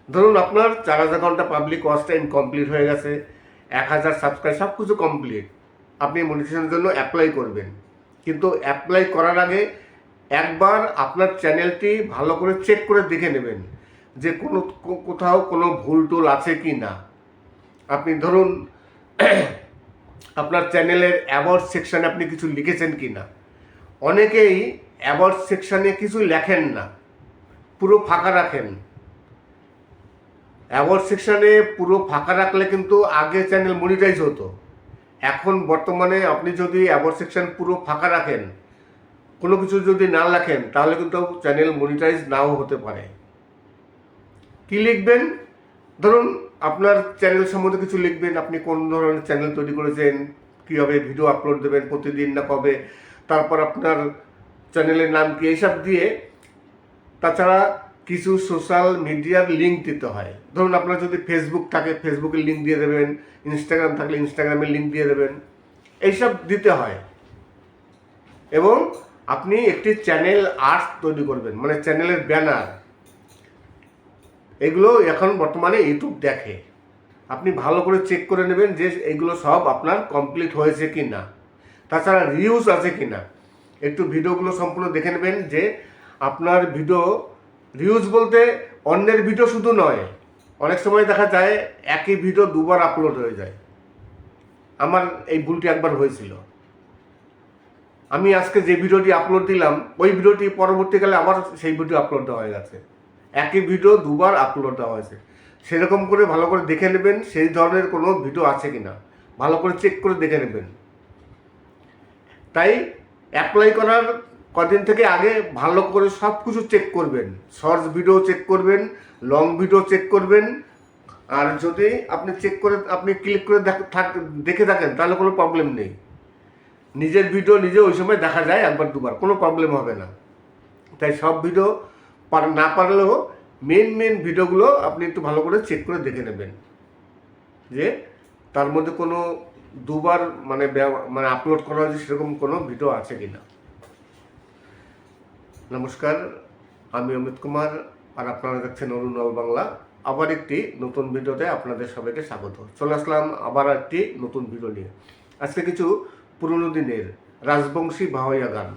ধরুন আপনার 4000 ঘন্টা পাবলিক ওয়াচ টাইম কমপ্লিট হয়ে গেছে, 1000 সাবস্ক্রাইব, সব কিছু কমপ্লিট, আপনি মনিটাইজেশনের জন্য অ্যাপ্লাই করবেন। কিন্তু অ্যাপ্লাই করার আগে একবার আপনার চ্যানেলটি ভালো করে চেক করে দেখে নেবেন যে কোথাও কোনো ভুল টুল আছে কি না। আপনি ধরুন আপনার চ্যানেলের অ্যাবাউট সেকশানে আপনি কিছু লিখেছেন কি না। অনেকেই অ্যাবাউট সেকশানে কিছু লেখেন না, পুরো ফাঁকা রাখেন। অ্যাবাউট সেকশানে পুরো ফাঁকা রাখলে কিন্তু আগে চ্যানেল মনিটাইজ হতো। এখন বর্তমানে আপনি যদি অ্যাবাউট সেকশন পুরো ফাঁকা রাখেন, কোনো কিছু যদি না লেখেন, তাহলে কিন্তু চ্যানেল মনিটাইজ নাও হতে পারে। কি লিখবেন? ধরুন আপনার চ্যানেল সম্বন্ধে কিছু লিখবেন, আপনি কোন ধরনের চ্যানেল তৈরি করেছেন, কীভাবে ভিডিও আপলোড দেবেন, প্রতিদিন না কবে, তারপর আপনার চ্যানেলের নাম কি, এইসব দিয়ে। তাছাড়া কিছু সোশ্যাল মিডিয়ার লিঙ্ক দিতে হয়। ধরুন আপনার যদি ফেসবুক থাকে ফেসবুকের লিঙ্ক দিয়ে দেবেন, ইনস্টাগ্রাম থাকলে ইনস্টাগ্রামের লিঙ্ক দিয়ে দেবেন, এইসব দিতে হয়। এবং আপনি একটি চ্যানেল আর্ট তৈরি করবেন, মানে চ্যানেলের ব্যানার। এগুলো এখন বর্তমানে ইউটিউব দেখে, আপনি ভালো করে চেক করে নেবেন যে এগুলো সব আপনার কমপ্লিট হয়েছে কি না। তাছাড়া রিউজ আছে কি না, একটু ভিডিওগুলো সম্পূর্ণ দেখে নেবেন যে আপনার ভিডিও রিউজ বলতে অন্যের ভিডিও শুধু নয়, অনেক সময় দেখা যায় একই ভিডিও দুবার আপলোড হয়ে যায়। আমার এই ভুলটি একবার হয়েছিল। আমি আজকে যে ভিডিওটি আপলোড দিলাম ওই ভিডিওটি পরবর্তীকালে আবার সেই ভিডিও আপলোড দেওয়া হয়ে গেছে, একই ভিডিও দুবার আপলোড দেওয়া হয়েছে। সেরকম করে ভালো করে দেখে নেবেন সেই ধরনের কোনো ভিডিও আছে কি না, ভালো করে চেক করে দেখে নেবেন। তাই অ্যাপ্লাই করার কদিন থেকে আগে ভালো করে সব কিছু চেক করবেন, শর্টস ভিডিও চেক করবেন, লং ভিডিও চেক করবেন। আর যদি আপনি চেক করে আপনি ক্লিক করে দেখে থাকেন তাহলে কোনো প্রবলেম নেই। নিজের ভিডিও নিজে ওই সময় দেখা যায় একবার দুবার, কোনো প্রবলেম হবে না। তাই সব ভিডিও না পারলেও মেন ভিডিওগুলো আপনি একটু ভালো করে চেক করে দেখে নেবেন যে তার মধ্যে কোনো দুবার মানে আপলোড করা হয়েছে সেরকম কোনো ভিডিও আছে কি না। নমস্কার, আমি অমিত কুমার, আর আপনারা দেখছেন অরুণ অল বাংলা। আবার একটি নতুন ভিডিওতে আপনাদের সবাইকে স্বাগত। চলে আসলাম আবার একটি নতুন ভিডিও নিয়ে। আজকে কিছু পুরনো দিনের রাজবংশী ভাওয়াইয়া গান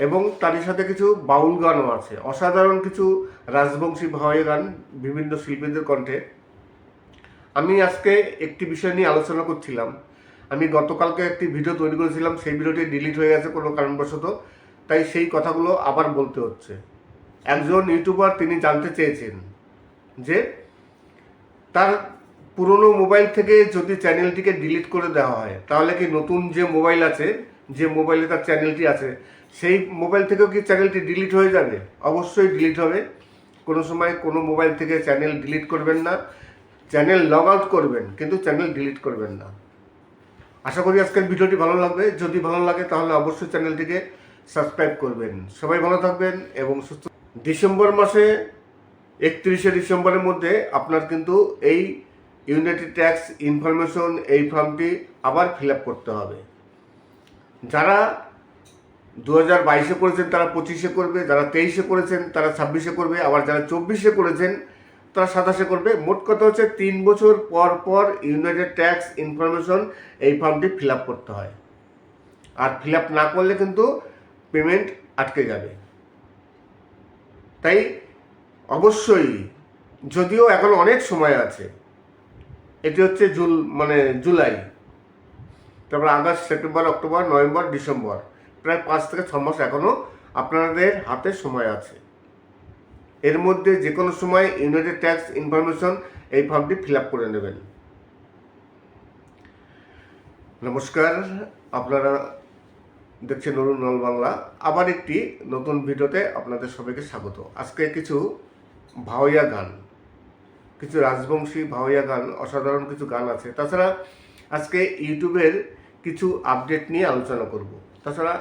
এবং তারই সাথে কিছু বাউল গানও আছে। অসাধারণ কিছু রাজবংশী ভাওয়াইয়া গান বিভিন্ন শিল্পীদের কণ্ঠে। আমি আজকে একটি বিষয় নিয়ে আলোচনা করছিলাম। আমি গতকালকে একটি ভিডিও তৈরি করেছিলাম, সেই ভিডিওটি ডিলিট হয়ে গেছে কোনো কারণবশত, তাই সেই কথাগুলো আবার বলতে হচ্ছে। একজন ইউটিউবার তিনি জানতে চেয়েছেন যে তার পুরনো মোবাইল থেকে যদি চ্যানেলটিকে ডিলিট করে দেওয়া হয় তাহলে কি নতুন যে মোবাইল আছে, যে মোবাইলে তার চ্যানেলটি আছে, সেই মোবাইল থেকেও কি চ্যানেলটি ডিলিট হয়ে যাবে? অবশ্যই ডিলিট হবে। কোনো সময় কোনো মোবাইল থেকে চ্যানেল ডিলিট করবেন না, চ্যানেল লগ আউট করবেন কিন্তু চ্যানেল ডিলিট করবেন না। আশা করি আজকের ভিডিওটি ভালো লাগবে। যদি ভালো লাগে তাহলে অবশ্যই চ্যানেলটিকে সাবস্ক্রাইব করবেন। সবাই ভালো থাকবেন এবং সুস্থ। ডিসেম্বর মাসে 31শে ডিসেম্বরের মধ্যে আপনার কিন্তু এই ইউনিটি ট্যাক্স ইনফরমেশন এই ফর্মটি আবার ফিল আপ করতে হবে। যারা 2022-এ করেছেন তারা 25-এ করবে, যারা 23-এ করেছেন তারা 26-এ করবে, আবার যারা 24-এ করেছেন তারা 27-এ করবে। মোট কথা হচ্ছে 3 বছর পর পর ইউনাইটেড ট্যাক্স ইনফরমেশন এই ফর্মটি ফিল আপ করতে হয়। আর ফিল আপ না করলে কিন্তু পেমেন্ট আটকে যাবে। তাই অবশ্যই, যদিও এখন অনেক সময় আছে, এটি হচ্ছে জুলাই, তারপর August, September, October, November, December, প্রায় 5 থেকে 6 মাস এখনও আপনাদের হাতে সময় আছে। এর মধ্যে যে কোনো সময় ইউনাইটেড ট্যাক্স ইনফরমেশন এই ফর্মটি ফিল আপ করে নেবেন। নমস্কার, আপনারা দেখছেন অরুণ অল বাংলা। আবার একটি নতুন ভিডিওতে আপনাদের সবাইকে স্বাগত। আজকে কিছু ভাওয়াইয়া গান, কিছু রাজবংশী ভাওয়াইয়া গান, অসাধারণ কিছু গান আছে। তাছাড়া আজকে ইউটিউবের কিছু আপডেট নিয়ে আলোচনা করব। তাছাড়া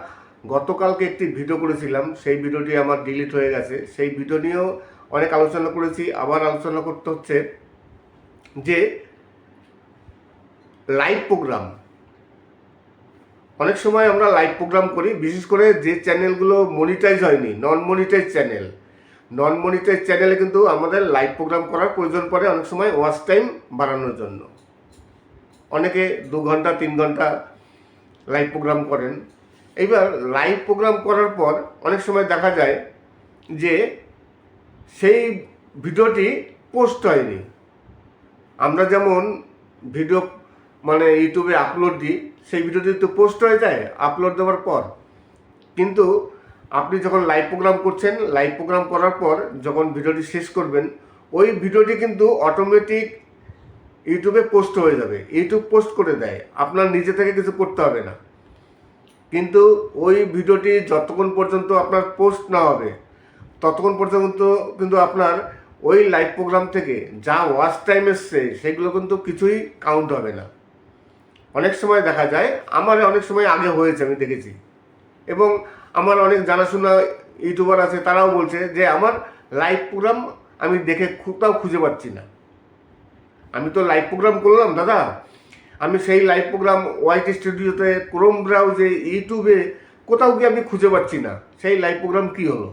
গতকালকে একটি ভিডিও করেছিলাম, সেই ভিডিওটি আমার ডিলিট হয়ে গেছে। সেই ভিডিও নিয়েও অনেক আলোচনা করেছি, আবার আলোচনা করতে হচ্ছে যে লাইভ প্রোগ্রাম। অনেক সময় আমরা লাইভ প্রোগ্রাম করি, বিশেষ করে যে চ্যানেলগুলো মনিটাইজ হয়নি, নন মনিটাইজ চ্যানেলে কিন্তু আমাদের লাইভ প্রোগ্রাম করার প্রয়োজন পড়ে অনেক সময় ওয়াচ টাইম বাড়ানোর জন্য। অনেকে 2 ঘন্টা 3 ঘন্টা লাইভ প্রোগ্রাম করেন। এইবার লাইভ প্রোগ্রাম করার পর অনেক সময় দেখা যায় যে সেই ভিডিওটি পোস্ট হয়নি। আমরা যেমন ভিডিও ইউটিউবে আপলোড দিই, সেই ভিডিওটি তো পোস্ট হয়ে যায় আপলোড দেওয়ার পর, কিন্তু আপনি যখন লাইভ প্রোগ্রাম করছেন, লাইভ প্রোগ্রাম করার পর যখন ভিডিওটি শেষ করবেন, ওই ভিডিওটি কিন্তু অটোমেটিক ইউটিউবে পোস্ট হয়ে যাবে। ইউটিউব পোস্ট করে দেয়, আপনার নিজে থেকে কিছু করতে হবে না। কিন্তু ওই ভিডিওটি যতক্ষণ পর্যন্ত আপনার পোস্ট না হবে ততক্ষণ পর্যন্ত কিন্তু আপনার ওই লাইভ প্রোগ্রাম থেকে যা ওয়াচ টাইম এসছে সেগুলো কিন্তু কিছুই কাউন্ট হবে না। অনেক সময় দেখা যায়, আমার অনেক সময় আগে হয়েছে, আমি দেখেছি, এবং আমার অনেক জানাশোনা ইউটিউবার আছে, তারাও বলছে যে আমার লাইভ প্রোগ্রাম আমি দেখে কোথাও খুঁজে পাচ্ছি না। আমি তো লাইভ প্রোগ্রাম করলাম দাদা, আমি সেই লাইভ প্রোগ্রাম ওয়াইটি স্টুডিওতে, ক্রোম ব্রাউজে, ইউটিউবে কোথাও গিয়ে আমি খুঁজে পাচ্ছি না সেই লাইভ প্রোগ্রাম কী হলো।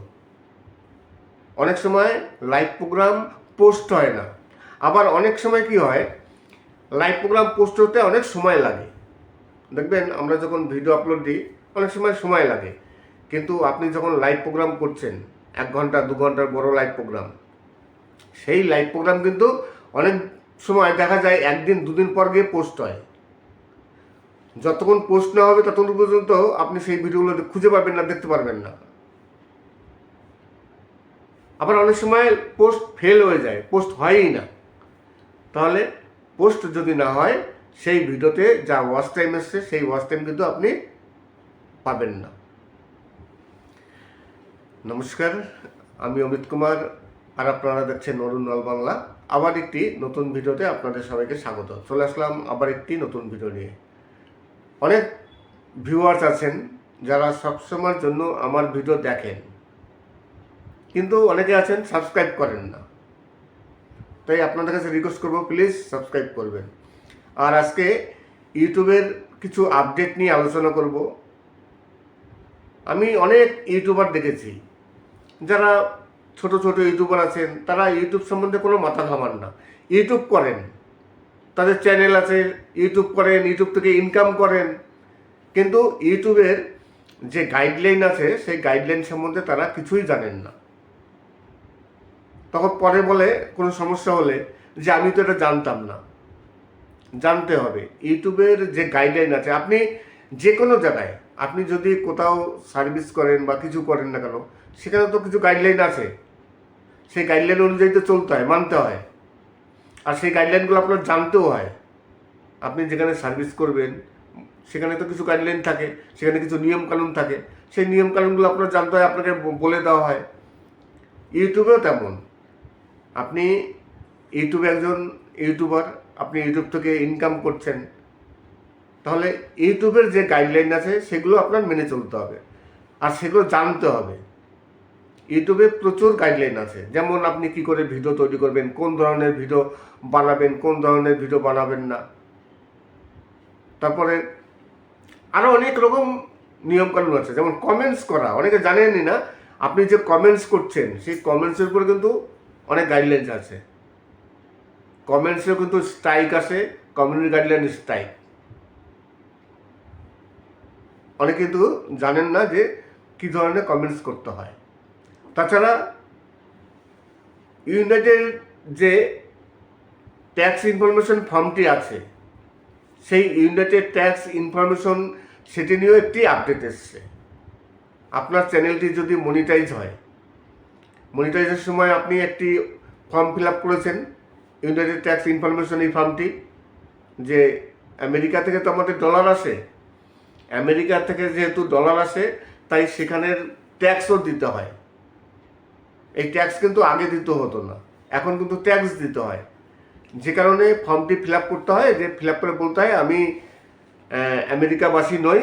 অনেক সময় লাইভ প্রোগ্রাম পোস্ট হয় না, আবার অনেক সময় কি হয়, লাইভ প্রোগ্রাম পোস্ট হতে অনেক সময় লাগে। দেখবেন আমরা যখন ভিডিও আপলোড দিই অনেক সময় লাগে, কিন্তু আপনি যখন লাইভ প্রোগ্রাম করছেন 1 ঘন্টা 2 ঘন্টার বড় লাইভ প্রোগ্রাম, সেই লাইভ প্রোগ্রাম কিন্তু অনেক সময় দেখা যায় 1 দিন 2 দিন পর গিয়ে পোস্ট হয়। যতক্ষণ পোস্ট না হবে ততক্ষণ পর্যন্ত আপনি সেই ভিডিওগুলো খুঁজে পাবেন না, দেখতে পারবেন না। আবার অনেক সময় পোস্ট ফেল হয়ে যায়, পোস্ট হয়ই না। তাহলে পোস্ট যদি না হয় সেই ভিডিওতে যা ওয়াচ টাইম এসছে সেই ওয়াচ টাইম কিন্তু আপনি পাবেন না। নমস্কার, আমি অমিত কুমার, আর আপনারা দেখছেন অরুণ অল বাংলা। আবার একটি নতুন ভিডিওতে আপনাদের সবাইকে স্বাগত। চলে আসলাম আবার একটি নতুন ভিডিও নিয়ে। অনেক ভিউয়ার্স আছেন যারা সবসময়ের জন্য আমার ভিডিও দেখেন, কিন্তু অনেকে আছেন সাবস্ক্রাইব করেন না। তাই আপনাদের কাছে রিকোয়েস্ট করবো, প্লিজ সাবস্ক্রাইব করবেন। আর আজকে ইউটিউবের কিছু আপডেট নিয়ে আলোচনা করব। আমি অনেক ইউটিউবার দেখেছি যারা ছোট ছোট ইউটিউবার আছেন, তারা ইউটিউব সম্বন্ধে কোনো মাথা ঘামান না। ইউটিউব করেন, তাদের চ্যানেল আছে, ইউটিউব করেন, ইউটিউব থেকে ইনকাম করেন, কিন্তু ইউটিউবের যে গাইডলাইন আছে সেই গাইডলাইন সম্বন্ধে তারা কিছুই জানেন না। তখন পরে বলে কোনো সমস্যা হলে যে আমি তো এটা জানতাম না। জানতে হবে ইউটিউবের যে গাইডলাইন আছে। আপনি যে কোনো জায়গায়, আপনি যদি কোথাও সার্ভিস করেন বা কিছু করেন না কেন, সেখানে তো কিছু গাইডলাইন আছে। সেই গাইডলাইন অনুযায়ী তো চলতে হয়, মানতে হয়, আর সেই গাইডলাইনগুলো আপনার জানতেও হয়। আপনি যেখানে সার্ভিস করবেন সেখানে তো কিছু গাইডলাইন থাকে, সেখানে কিছু নিয়মকানুন থাকে, সেই নিয়মকানুনগুলো আপনার জানতে হয়, আপনাকে বলে দেওয়া হয়। ইউটিউবেও তেমন। আপনি ইউটিউবে একজন ইউটিউবার, আপনি ইউটিউব থেকে ইনকাম করছেন, তাহলে ইউটিউবের যে গাইডলাইন আছে সেগুলো আপনার মেনে চলতে হবে, আর সেগুলো জানতে হবে। ইউটিউবে প্রচুর গাইডলাইন আছে, যেমন আপনি কি করে ভিডিও তৈরি করবেন, কোন ধরনের ভিডিও বানাবেন, কোন ধরনের ভিডিও বানাবেন না। তারপরে আরও অনেক রকম নিয়মকানুন আছে, যেমন কমেন্টস করা। অনেকে জানেনই না, আপনি যে কমেন্টস করছেন সেই কমেন্টসের উপরে কিন্তু অনেক গাইডলাইন্স আছে। কমেন্টসেও কিন্তু স্ট্রাইক আছে, কমিউনিটি গাইডলাইন স্ট্রাইক। অনেকে কিন্তু জানেন না যে কী ধরনের কমেন্টস করতে হয়। তাছাড়া ইউনাইটেড যে ট্যাক্স ইনফরমেশন ফর্মটি আছে, সেই ইউনাইটেড ট্যাক্স ইনফরমেশন সেটি নিয়েও একটি আপডেট এসছে। আপনার চ্যানেলটি যদি মনিটাইজ হয়, মনিটাইজের সময় আপনি একটি ফর্ম ফিল আপ করেছেন, ইউনাইটেড ট্যাক্স ইনফরমেশন, এই ফর্মটি, যে আমেরিকা থেকে তো আমাদের ডলার আসে, আমেরিকা থেকে যেহেতু ডলার আসে তাই সেখানের ট্যাক্সও দিতে হয়। এই ট্যাক্স কিন্তু আগে দিতে হতো না, এখন কিন্তু ট্যাক্স দিতে হয়। যে কারণে ফর্মটি ফিল আপ করতে হয়, যে ফিল আপ করে বলতে হয় আমি আমেরিকাবাসী নই,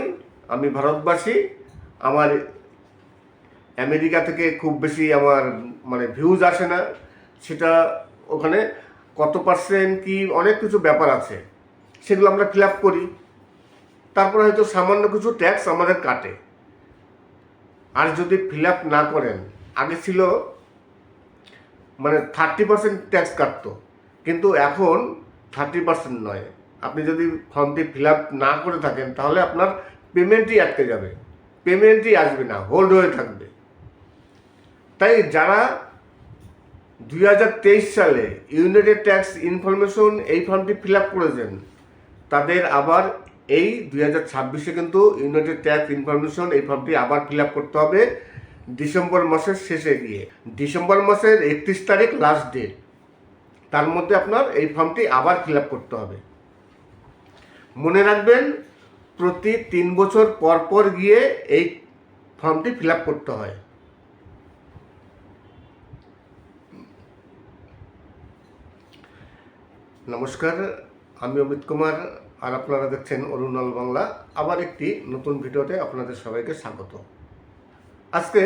আমি ভারতবাসী, আমার আমেরিকা থেকে খুব বেশি আমার ভিউজ আসে না, সেটা ওখানে কত পার্সেন্ট কি অনেক কিছু ব্যাপার আছে, সেগুলো আমরা ফিল আপ করি। তারপরে হয়তো সামান্য কিছু ট্যাক্স আমাদের কাটে। আর যদি ফিল আপ না করেন, আগে ছিল 30% ট্যাক্স কাটতো, কিন্তু এখন 30% নয়। আপনি যদি ফর্মটি ফিল আপ না করে থাকেন তাহলে আপনার পেমেন্টই আটকে যাবে, পেমেন্টই আসবে না, হোল্ড হয়ে থাকবে। তাই যারা 2023 সালে ইউনাইটেড ট্যাক্স ইনফরমেশন এই ফর্মটি ফিল আপ করেছেন, তাদের আবার এই 2026-এ কিন্তু ইউনাইটেড ট্যাক্স ইনফরমেশন এই ফর্মটি আবার ফিল আপ করতে হবে ডিসেম্বর মাসের শেষে গিয়ে। ডিসেম্বর মাসের 31 তারিখ লাস্ট ডেট, তার মধ্যে আপনার এই ফর্মটি আবার ফিল আপ করতে হবে। মনে রাখবেন, প্রতি 3 বছর পর পর গিয়ে এই ফর্মটি ফিল আপ করতে হয়। নমস্কার, আমি অমিত কুমার আর আপনারা দেখছেন অরুণ অল বাংলা। আবার একটি নতুন ভিডিওতে আপনাদের সবাইকে স্বাগত। আজকে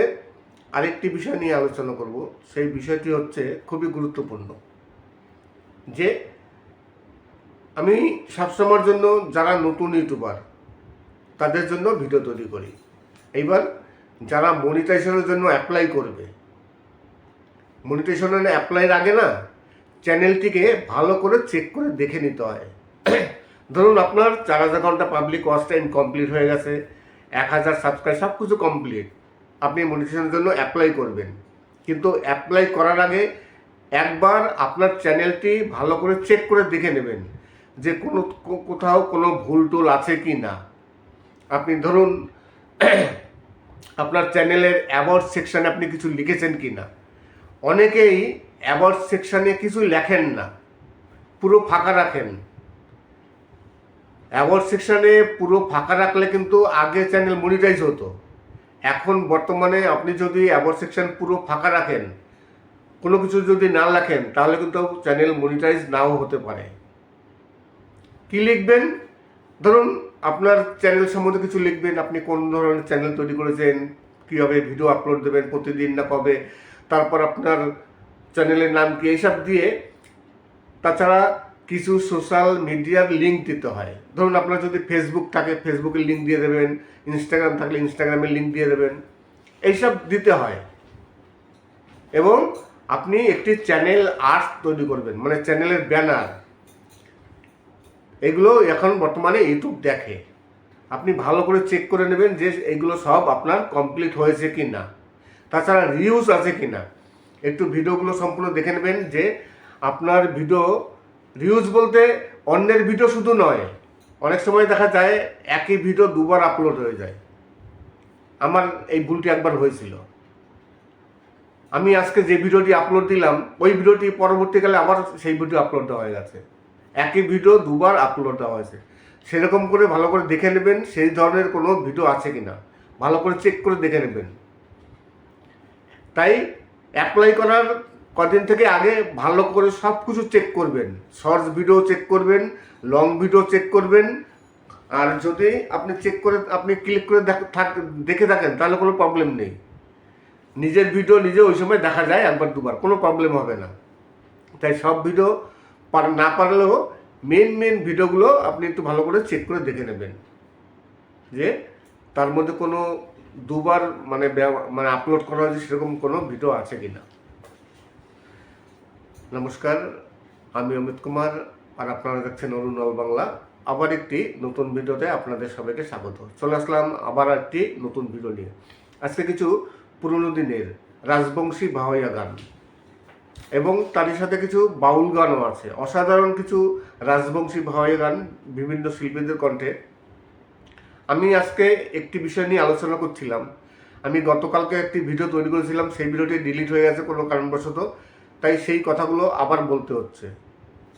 আরেকটি বিষয় নিয়ে আলোচনা করব। সেই বিষয়টি হচ্ছে খুবই গুরুত্বপূর্ণ, যে আমি সবসময়ের জন্য যারা নতুন ইউটিউবার তাদের জন্য ভিডিও তৈরি করি। এইবার যারা মনিটাইজেশনের জন্য অ্যাপ্লাই করবে, মনিটাইজেশনের অ্যাপ্লাইয়ের আগে না চ্যানেলটিকে ভালো করে চেক করে দেখে নিতে হয়। ধরুন আপনার 4000 ঘন্টা পাবলিক ওয়াচ টাইম কমপ্লিট হয়ে গেছে, 1000 সাবস্ক্রাইব সব কিছু কমপ্লিট, আপনি মনিটাইজেশনের জন্য অ্যাপ্লাই করবেন। কিন্তু অ্যাপ্লাই করার আগে একবার আপনার চ্যানেলটি ভালো করে চেক করে দেখে নেবেন যে কোথাও কোনো ভুল টুল আছে কি না। আপনি ধরুন আপনার চ্যানেলের অ্যাবাউট সেকশানে আপনি কিছু লিখেছেন কি না। অনেকেই অ্যাবাউট সেকশানে কিছু লেখেন না, পুরো ফাঁকা রাখেন। অ্যাবাউট সেকশানে পুরো ফাঁকা রাখলে কিন্তু আগে চ্যানেল মনিটাইজ হতো। এখন বর্তমানে আপনি যদি অ্যাবাউট সেকশন পুরো ফাঁকা রাখেন, কোনো কিছু যদি না লেখেন, তাহলে কিন্তু চ্যানেল মনিটাইজ নাও হতে পারে। কি লিখবেন? ধরুন আপনার চ্যানেল সম্বন্ধে কিছু লিখবেন, আপনি কোন ধরনের চ্যানেল তৈরি করেছেন, কীভাবে ভিডিও আপলোড দেবেন, প্রতিদিন না কবে, তারপর আপনার চ্যানেলের নাম কি, এইসব দিয়ে। তাছাড়া কিছু সোশ্যাল মিডিয়ার লিঙ্ক দিতে হয়। ধরুন আপনার যদি ফেসবুক থাকে ফেসবুকের লিঙ্ক দিয়ে দেবেন, ইনস্টাগ্রাম থাকলে ইনস্টাগ্রামের লিঙ্ক দিয়ে দেবেন, এইসব দিতে হয়। এবং আপনি একটি চ্যানেল আর্ট তৈরি করবেন, মানে চ্যানেলের ব্যানার। এগুলো এখন বর্তমানে ইউটিউব দেখে। আপনি ভালো করে চেক করে নেবেন যে এগুলো সব আপনার কমপ্লিট হয়েছে কি না। তাছাড়া রিউজ আছে কি না, একটু ভিডিওগুলো সম্পূর্ণ দেখে নেবেন যে আপনার ভিডিও রিউজ বলতে অন্যের ভিডিও শুধু নয়, অনেক সময় দেখা যায় একই ভিডিও দুবার আপলোড হয়ে যায়। আমার এই ভুলটি একবার হয়েছিল। আমি আজকে যে ভিডিওটি আপলোড দিলাম, ওই ভিডিওটি পরবর্তীকালে আবার সেই ভিডিও আপলোড দেওয়া হয়ে গেছে। একই ভিডিও দুবার আপলোড দেওয়া হয়েছে। সেরকম করে ভালো করে দেখে নেবেন সেই ধরনের কোনো ভিডিও আছে কিনা, ভালো করে চেক করে দেখে নেবেন। তাই অ্যাপ্লাই করার কদিন থেকে আগে ভালো করে সব কিছু চেক করবেন। শর্টস ভিডিও চেক করবেন, লং ভিডিও চেক করবেন। আর যদি আপনি চেক করে আপনি ক্লিক করে দেখে থাকেন, তাহলে কোনো প্রবলেম নেই। নিজের ভিডিও নিজে ওই সময় দেখা যায় একবার দুবার, কোনো প্রবলেম হবে না। তাই সব ভিডিও না পারলেও মেন ভিডিওগুলো আপনি একটু ভালো করে চেক করে দেখে নেবেন যে তার মধ্যে কোনো দুবার মানে আপলোড করা হয়েছে সেরকম কোনো ভিডিও আছে কিনা। নমস্কার, আমি অমিত কুমার আর আপনারা দেখছেন অরুণ অল বাংলা। আবার একটি নতুন ভিডিওতে আপনাদের সবাইকে স্বাগত। চলে আসলাম আবার একটি নতুন ভিডিও নিয়ে। আজকে কিছু পুরনো দিনের রাজবংশী ভাওয়াইয়া গান এবং তারই সাথে কিছু বাউল গানও আছে। অসাধারণ কিছু রাজবংশী ভাওয়াইয়া গান বিভিন্ন শিল্পীদের কণ্ঠে। আমি আজকে একটি বিষয় নিয়ে আলোচনা করছিলাম। আমি গতকালকে একটি ভিডিও তৈরি করেছিলাম, সেই ভিডিওটি ডিলিট হয়ে গেছে কোনো কারণবশত, তাই সেই কথাগুলো আবার বলতে হচ্ছে।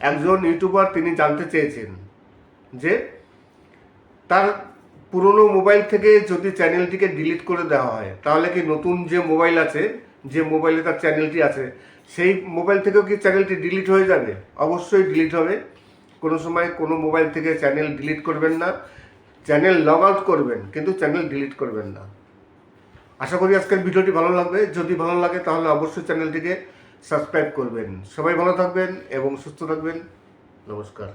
একজন ইউটিউবার তিনি জানতে চেয়েছেন যে তার পুরনো মোবাইল থেকে যদি চ্যানেলটিকে ডিলিট করে দেওয়া হয়, তাহলে কি নতুন যে মোবাইল আছে, যে মোবাইলে তার চ্যানেলটি আছে, সেই মোবাইল থেকেও কি চ্যানেলটি ডিলিট হয়ে যাবে? অবশ্যই ডিলিট হবে। কোনো সময় কোনো মোবাইল থেকে চ্যানেল ডিলিট করবেন না, চ্যানেল লগ আউট করবেন, কিন্তু চ্যানেল ডিলিট করবেন না। আশা করি আজকের ভিডিওটি ভালো লাগবে। যদি ভালো লাগে তাহলে অবশ্যই চ্যানেলটিকে সাবস্ক্রাইব করবেন। সবাই ভালো থাকবেন এবং সুস্থ থাকবেন। নমস্কার।